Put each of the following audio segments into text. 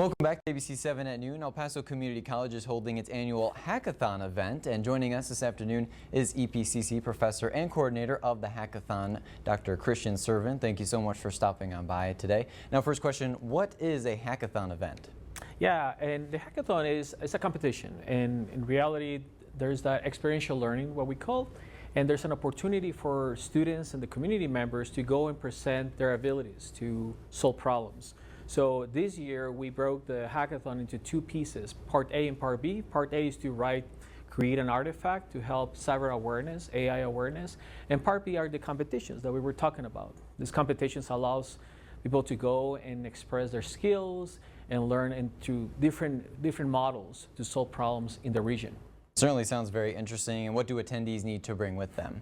Welcome back to ABC 7 at noon. El Paso Community College is holding its annual Hackathon event, and joining us this afternoon is EPCC professor and coordinator of the Hackathon, Dr. Christian Servin. Thank you so much for stopping on by today. Now, first question, what is a Hackathon event? Yeah, and the Hackathon is a competition, and in reality, there's that experiential learning, what we call, and there's an opportunity for students and the community members to go and present their abilities to solve problems. So this year we broke the hackathon into two pieces, part A and part B. Part A is to create an artifact to help cyber awareness, AI awareness, and part B are the competitions that we were talking about. These competitions allows people to go and express their skills and learn into different models to solve problems in the region. Certainly sounds very interesting. And what do attendees need to bring with them?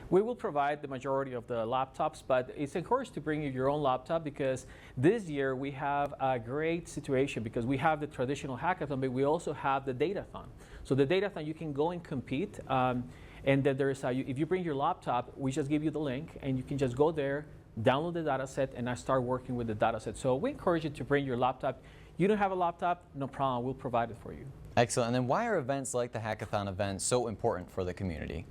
We will provide the majority of the laptops, but it's encouraged to bring your own laptop because this year we have a great situation because we have the traditional hackathon, but we also have the datathon. So the datathon, you can go and compete, and then there's if you bring your laptop, we just give you the link, and you can just go there, download the data set, and I start working with the data set. So we encourage you to bring your laptop. You don't have a laptop, no problem, we'll provide it for you. Excellent. And then why are events like the Hackathon event so important for the community?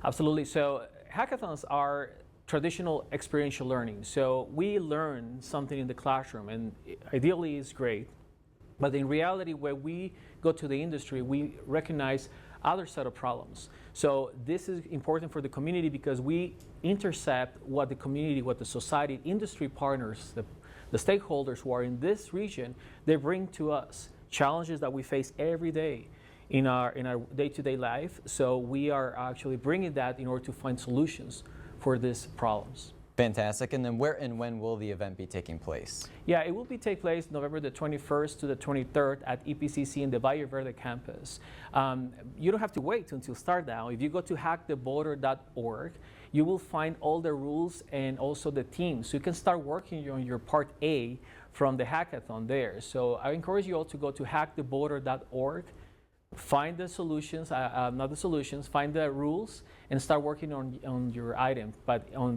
Absolutely. So hackathons are traditional experiential learning. So we learn something in the classroom, and ideally it's great. But in reality, when we go to the industry, we recognize other set of problems. So this is important for the community because we intercept what the community, what the society, industry partners, the stakeholders who are in this region, they bring to us challenges that we face every day in our day-to-day life. So we are actually bringing that in order to find solutions for these problems. Fantastic. And then where and when will the event be taking place? Yeah, it will take place November the 21st to the 23rd at EPCC in the Valle Verde campus. You don't have to wait until start now. If you go to hacktheborder.org, you will find all the rules and also the teams. So you can start working on your part A from the hackathon there. So I encourage you all to go to hacktheborder.org. Find the solutions, not the solutions, find the rules and start working on your item. But on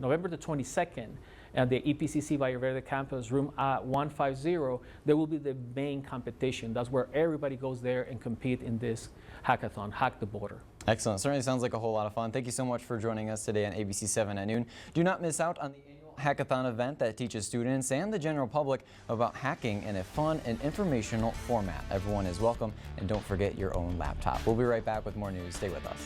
November the 22nd at the EPCC Valle Verde campus, room 150, there will be the main competition. That's where everybody goes there and compete in this hackathon, Hack the Border. Excellent. Certainly sounds like a whole lot of fun. Thank you so much for joining us today on ABC 7 at noon. Do not miss out on the Hackathon event that teaches students and the general public about hacking in a fun and informational format. Everyone is welcome, and don't forget your own laptop. We'll be right back with more news. Stay with us.